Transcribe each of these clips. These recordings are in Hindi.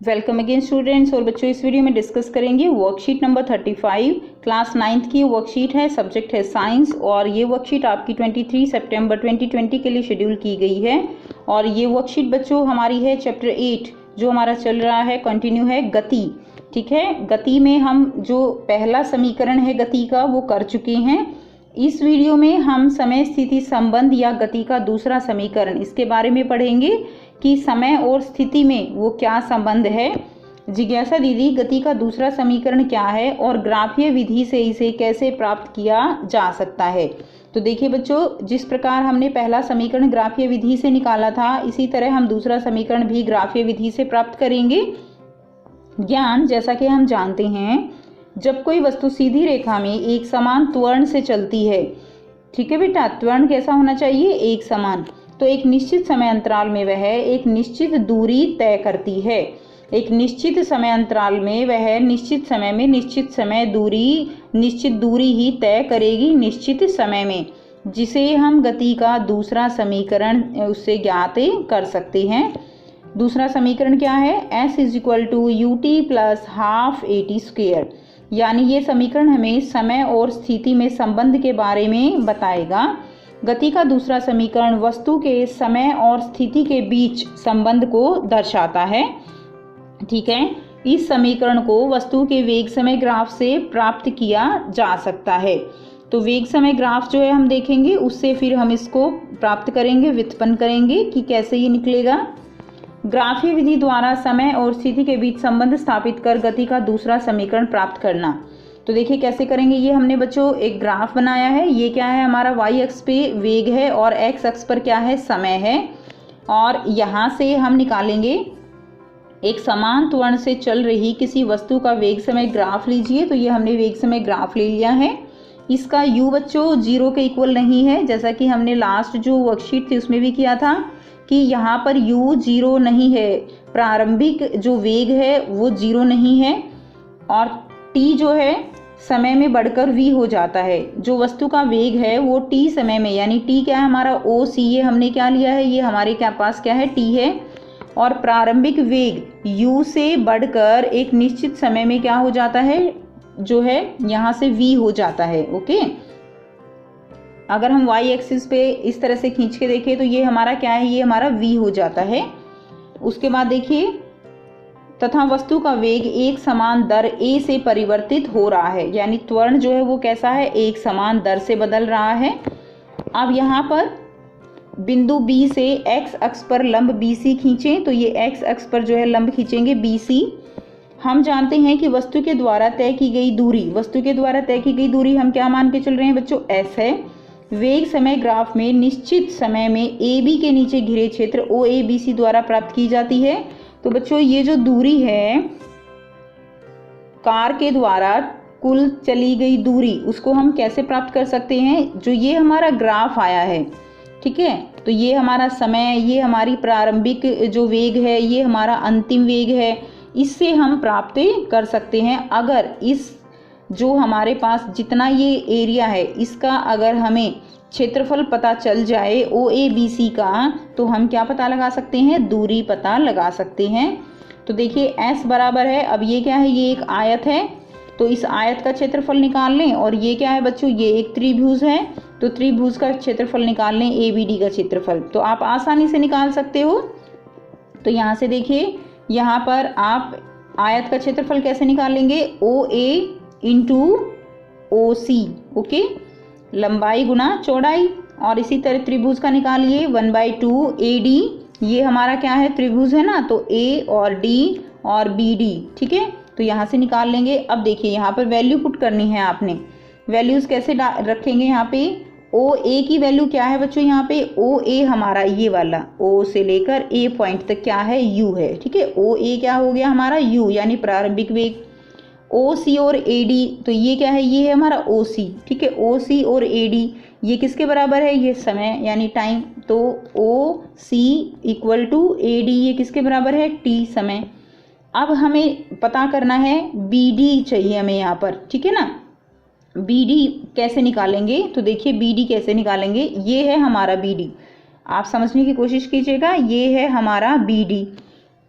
Welcome again students. और बच्चों, इस वीडियो में डिस्कस करेंगे वर्कशीट नंबर 35 क्लास 9th की वर्कशीट है। सब्जेक्ट है साइंस और ये वर्कशीट आपकी 23 सितंबर 2020 के लिए शेड्यूल की गई है। और ये वर्कशीट बच्चों हमारी है चैप्टर 8 जो हमारा चल रहा है, कंटिन्यू है गति। ठीक है, गति में हम जो पहला समीकरण है गति का वो कर चुके हैं। इस वीडियो में हम समय स्थिति संबंध या गति का दूसरा समीकरण इसके बारे में पढ़ेंगे कि समय और स्थिति में वो क्या संबंध है। जिज्ञासा दीदी, गति का दूसरा समीकरण क्या है और ग्राफीय विधि से इसे कैसे प्राप्त किया जा सकता है। तो देखिए बच्चों, जिस प्रकार हमने पहला समीकरण ग्राफीय विधि से निकाला था, इसी तरह हम दूसरा समीकरण भी ग्राफीय विधि से प्राप्त करेंगे। ज्ञान, जैसा कि हम जानते हैं, जब कोई वस्तु सीधी रेखा में एक समान त्वरण से चलती है, ठीक है बेटा, त्वरण कैसा होना चाहिए, एक समान, तो एक निश्चित समय अंतराल में वह एक निश्चित दूरी तय करती है। एक निश्चित समय अंतराल में वह निश्चित समय में निश्चित दूरी ही तय करेगी निश्चित समय में, जिसे हम गति का दूसरा समीकरण उससे ज्ञात कर सकते हैं। दूसरा समीकरण क्या है, s = ut + ½ at²। यानी ये समीकरण हमें समय और स्थिति में संबंध के बारे में बताएगा। गति का दूसरा समीकरण वस्तु के समय और स्थिति के बीच संबंध को दर्शाता है। ठीक है, इस समीकरण को वस्तु के वेग समय ग्राफ से प्राप्त किया जा सकता है। तो वेग समय ग्राफ जो है हम देखेंगे, उससे फिर हम इसको प्राप्त करेंगे, व्युत्पन्न करेंगे कि कैसे ये निकलेगा। ग्राफीय विधि द्वारा समय और स्थिति के बीच संबंध स्थापित कर गति का दूसरा समीकरण प्राप्त करना। तो देखिए कैसे करेंगे। ये हमने बच्चों एक ग्राफ बनाया है। ये क्या है, हमारा y अक्ष पे वेग है और x अक्ष पर क्या है, समय है। और यहाँ से हम निकालेंगे एक समान त्वरण से चल रही किसी वस्तु का वेग समय ग्राफ लीजिए। तो ये हमने वेग समय ग्राफ ले लिया है। इसका u बच्चों 0 के इक्वल नहीं है, जैसा कि हमने लास्ट जो वर्कशीट थी उसमें भी किया था कि यहाँ पर u 0 नहीं है। प्रारंभिक जो वेग है वो 0 नहीं है और t जो है समय में बढ़कर v हो जाता है। जो वस्तु का वेग है वो t समय में, यानी t क्या है हमारा OC, ये हमने क्या लिया है, ये हमारे क्या पास क्या है, t है। और प्रारंभिक वेग u से बढ़कर एक निश्चित समय में क्या हो जाता है, जो है यहाँ से v हो जाता है। ओके, अगर हम y एक्सिस पे इस तरह से खींच के देखें तो ये हमारा क्या है, ये हमारा v हो जाता है। उसके बाद देखिए, तथा वस्तु का वेग एक समान दर a से परिवर्तित हो रहा है, यानी त्वरण जो है वो कैसा है, एक समान दर से बदल रहा है। अब यहाँ पर बिंदु B से x अक्ष पर लंब BC खींचें। तो ये x अक्ष पर जो है लंब खींचेंगे BC। हम जानते हैं कि वस्तु के द्वारा तय की गई दूरी हम क्या मान के चल रहे हैं बच्चों, s है। वेग समय ग्राफ में निश्चित समय में AB के नीचे घिरे क्षेत्र OABC द्वारा प्राप्त की जाती है। तो बच्चों ये जो दूरी है कार के द्वारा कुल चली गई दूरी, उसको हम कैसे प्राप्त कर सकते हैं, जो ये हमारा ग्राफ आया है, ठीक है, तो ये हमारा समय, ये हमारी प्रारंभिक जो वेग है, ये हमारा अंतिम वेग है, इससे हम प्राप्त कर सकते हैं। अगर इस जो हमारे पास जितना ये एरिया है, इसका अगर हमें क्षेत्रफल पता चल जाए OABC का, तो हम क्या पता लगा सकते हैं, दूरी पता लगा सकते हैं। तो देखिए S बराबर है, अब ये क्या है, ये एक आयत है, तो इस आयत का क्षेत्रफल निकाल लें। और ये क्या है बच्चों, ये एक त्रिभुज है, तो त्रिभुज का क्षेत्रफल निकाल लें, ABD का क्षेत्रफल, तो आप आसानी से निकाल सकते हो। तो यहाँ से देखिए, यहाँ पर आप आयत का क्षेत्रफल कैसे निकालेंगे, OA × OC। ओके, लंबाई गुना चौड़ाई। और इसी तरह त्रिभुज का निकालिए 1/2 AD। ये हमारा क्या है, त्रिभुज है ना, तो A और D और BD, ठीक है, तो यहाँ से निकाल लेंगे। अब देखिए यहाँ पर वैल्यू पुट करनी है आपने। वैल्यूज कैसे रखेंगे, यहाँ पे OA की वैल्यू क्या है बच्चों, यहाँ पे OA हमारा ये वाला O से लेकर A पॉइंट तक क्या है, U है, ठीक है। OA क्या हो गया हमारा, U, यानी प्रारंभिक वेग। OC और AD, तो ये क्या है, ये है हमारा OC, ठीक है। OC और AD ये किसके बराबर है, ये समय यानी टाइम, तो OC = AD ये किसके बराबर है, T, समय। अब हमें पता करना है BD चाहिए हमें यहाँ पर, ठीक है ना। BD कैसे निकालेंगे, तो देखिए BD कैसे निकालेंगे, ये है हमारा BD, आप समझने की कोशिश कीजिएगा, ये है हमारा BD।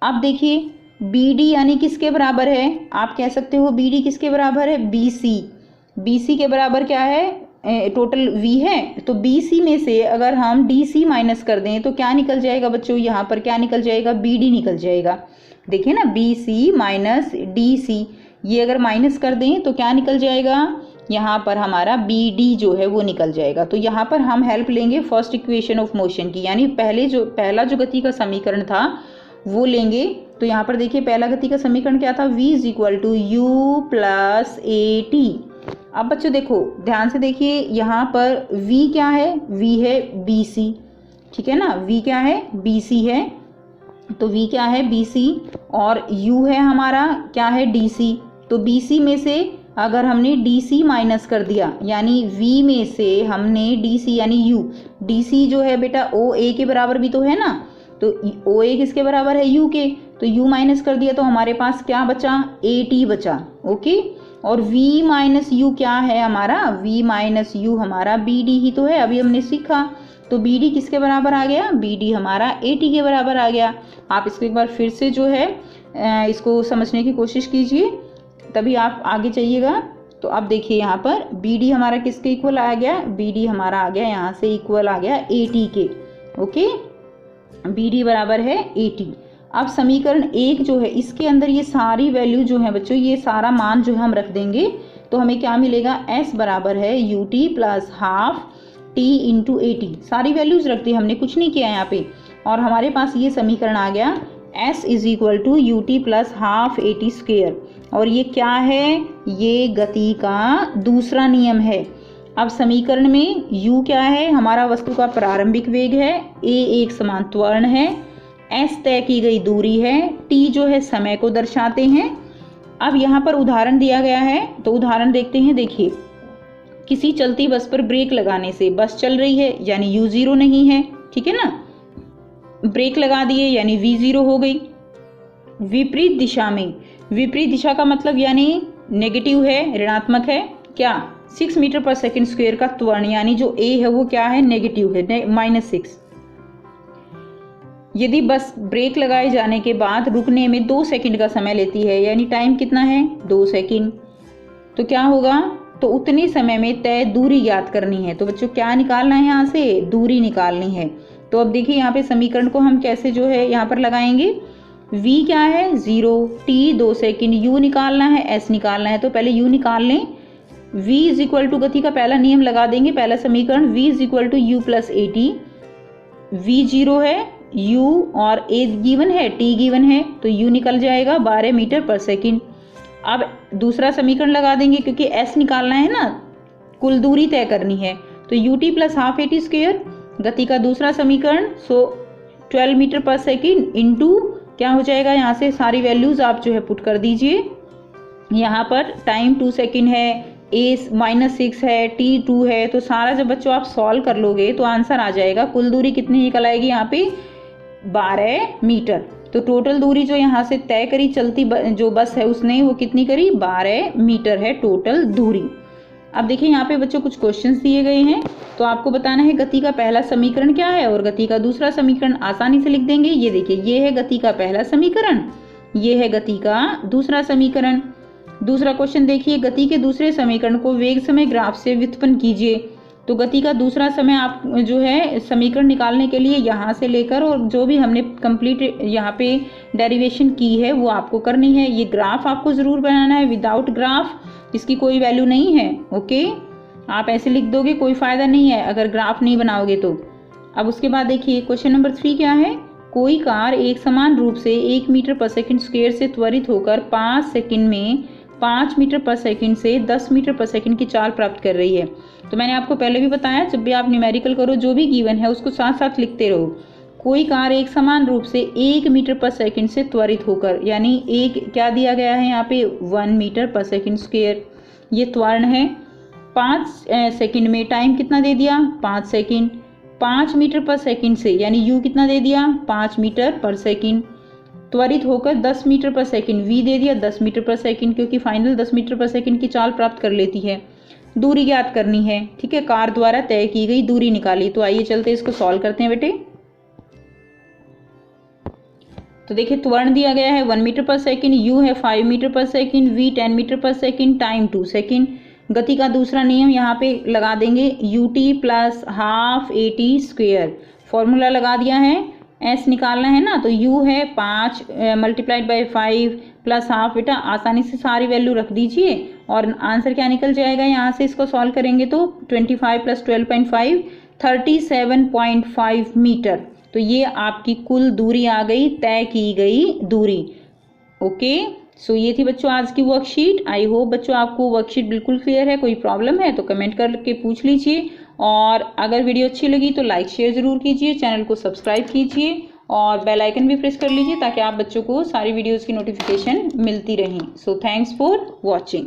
अब देखिए बी डी यानी किसके बराबर है, आप कह सकते हो बी डी किसके बराबर है, बी सी। बी सी के बराबर क्या है, टोटल वी है, तो बी सी में से अगर हम डी सी माइनस कर दें तो क्या निकल जाएगा बच्चों, यहाँ पर क्या निकल जाएगा, बी डी निकल जाएगा। देखिए ना, b c minus d c, ये अगर माइनस कर दें तो क्या निकल जाएगा, यहाँ पर हमारा बी डी जो है वो निकल जाएगा। तो यहाँ पर हम हेल्प लेंगे फर्स्ट इक्वेशन ऑफ मोशन की, यानी पहला जो गति का समीकरण था वो लेंगे। तो यहाँ पर देखिए पहला गति का समीकरण क्या था, v is equal to u plus a t. अब बच्चों देखो ध्यान से देखिए, यहाँ पर v क्या है, v है बी सी, ठीक है ना, v क्या है, बी सी है, तो v क्या है, बी सी, और u है हमारा क्या है, डी सी। तो बी सी में से अगर हमने डी सी माइनस कर दिया, यानी v में से हमने डी सी यानी u, डी सी जो है बेटा ओ ए के बराबर भी तो है ना, तो ओ ए किसके बराबर है, u के, तो u माइनस कर दिया तो हमारे पास क्या बचा, ए टी बचा, ओके। और v माइनस यू क्या है हमारा, v माइनस यू हमारा बी डी ही तो है, अभी हमने सीखा। तो बी डी किसके बराबर आ गया, बी डी हमारा ए टी के बराबर आ गया। आप इसको एक बार फिर से जो है इसको समझने की कोशिश कीजिए, तभी आप आगे जाइएगा। तो अब देखिए यहाँ पर बी डी हमारा किसके इक्वल आ गया, बी डी हमारा आ गया यहाँ से इक्वल आ गया ए टी के, ओके, बी डी बराबर है ए टी। अब समीकरण 1 जो है इसके अंदर ये सारी वैल्यू जो है बच्चों, ये सारा मान जो है हम रख देंगे, तो हमें क्या मिलेगा, s बराबर है you t plus half T into A T, सारी वैल्यूज रख दी हमने, कुछ नहीं किया यहाँ पे, और हमारे पास ये समीकरण आ गया s is equal to u t plus half a t square. और ये क्या है, ये गति का दूसरा नियम है। अब समीकरण में u क्या है, हमारा वस्तु का प्रारंभिक वेग है, a एक समान त्वरण है, s तय की गई दूरी है, t जो है समय को दर्शाते हैं। अब यहाँ पर उदाहरण दिया गया है, तो उदाहरण देखते हैं। देखिए, किसी चलती बस पर ब्रेक लगाने से बस चल रही है, यानी u जीरो नहीं है, ठीक है ना, ब्रेक लगा दिए यानी v जीरो हो गई। विपरीत दिशा में, विपरीत दिशा का मतलब यानी नेगेटिव है, ऋणात्मक है, क्या 6 मीटर पर सेकंड स्क्वायर का त्वरण, यानी जो a है वो क्या है, नेगेटिव है, -6। यदि बस ब्रेक लगाए जाने के बाद रुकने में 2 सेकंड का समय लेती है, यानी टाइम कितना है, 2 सेकंड, तो क्या होगा, तो उतने समय में तय दूरी ज्ञात करनी है। तो बच्चों क्या निकालना है, यहाँ से दूरी निकालनी है। तो अब देखिए यहाँ पे समीकरण को हम कैसे जो है यहाँ पर लगाएंगे, v क्या है 0, t 2 सेकंड, u निकालना है, s निकालना है, तो पहले u निकाल लें। v इज इक्वल टू गति का पहला नियम लगा देंगे, पहला समीकरण v is equal to u plus a t, v 0 है, u और a गिवन है, t गिवन है, तो u निकल जाएगा 12 मीटर पर सेकंड। अब दूसरा समीकरण लगा देंगे, क्योंकि s निकालना है ना, कुल दूरी तय करनी है, तो u t plus half a t square, गति का दूसरा समीकरण, सो 12 मीटर पर सेकंड इंटू क्या हो जाएगा, यहाँ से सारी वैल्यूज आप जो है पुट कर दीजिए। यहाँ पर टाइम 2 सेकंड है, a -6 है, t 2 है, तो सारा जब बच्चों आप सॉल्व कर लोगे तो आंसर आ जाएगा। कुल दूरी कितनी निकल आएगी यहाँ पे, 12 मीटर। तो टोटल दूरी जो यहाँ से तय करी चलती जो बस है उसने, वो कितनी करी, 12 मीटर है टोटल दूरी। अब देखिए यहाँ पे बच्चों कुछ क्वेश्चंस दिए गए हैं, तो आपको बताना है गति का पहला समीकरण क्या है और गति का दूसरा समीकरण। आसानी से लिख देंगे। ये देखिए, ये है गति का पहला समीकरण, ये है गति का दूसरा समीकरण। दूसरा क्वेश्चन देखिए, गति के दूसरे समीकरण को वेग समय ग्राफ से व्युत्पन्न कीजिए। तो गति का दूसरा समय आप जो है समीकरण निकालने के लिए यहाँ से लेकर और जो भी हमने कंप्लीट यहाँ पे डेरिवेशन की है वो आपको करनी है। ये ग्राफ आपको ज़रूर बनाना है, विदाउट ग्राफ इसकी कोई वैल्यू नहीं है। ओके, आप ऐसे लिख दोगे कोई फ़ायदा नहीं है अगर ग्राफ नहीं बनाओगे तो। अब उसके बाद देखिए क्वेश्चन नंबर 3 क्या है, कोई कार एक समान रूप से 1 मीटर पर सेकंड स्क्वायर से त्वरित होकर 5 सेकंड में 5 मीटर पर सेकंड से 10 मीटर पर सेकंड की चाल प्राप्त कर रही है। तो मैंने आपको पहले भी बताया, जब भी आप न्यूमेरिकल करो जो भी गिवन है उसको साथ साथ लिखते रहो। कोई कार एक समान रूप से 1 मीटर पर सेकंड से त्वरित होकर, यानी एक क्या दिया गया है यहाँ पे 1 मीटर पर सेकंड स्क्वायर, ये त्वरण है। 5 सेकंड में टाइम कितना दे दिया, 5 सेकंड। 5 मीटर पर सेकंड से यानी u कितना दे दिया, 5 मीटर पर सेकंड। त्वरित होकर 10 मीटर पर सेकंड, v दे दिया 10 मीटर पर सेकंड, क्योंकि फाइनल 10 मीटर पर सेकंड की चाल प्राप्त कर लेती है। दूरी ज्ञात करनी है, ठीक है, कार द्वारा तय की गई दूरी निकाली। तो आइए चलते इसको सॉल्व करते हैं बेटे। तो देखिए त्वरण दिया गया है 1 मीटर पर सेकंड, यू है 5 मीटर पर सेकंड, वी 10 मीटर पर सेकंड, टाइम 2 सेकंड। गति का दूसरा नियम यहाँ पे लगा देंगे, you t plus half a t square. Formula लगा दिया है, एस निकालना है ना, तो u है 5 मल्टीप्लाइड बाई 5 प्लस हाफ। बेटा आसानी से सारी वैल्यू रख दीजिए और आंसर क्या निकल जाएगा, यहाँ से इसको सॉल्व करेंगे तो 25 प्लस 12.5 37.5 मीटर। तो ये आपकी कुल दूरी आ गई, तय की गई दूरी। ओके, सो ये थी बच्चों आज की वर्कशीट। आई होप बच्चों आपको वर्कशीट बिल्कुल क्लियर है। कोई प्रॉब्लम है तो कमेंट करके पूछ लीजिए, और अगर वीडियो अच्छी लगी तो लाइक शेयर ज़रूर कीजिए, चैनल को सब्सक्राइब कीजिए और बेल आइकन भी प्रेस कर लीजिए ताकि आप बच्चों को सारी वीडियोज़ की नोटिफिकेशन मिलती रहें। So thanks for watching.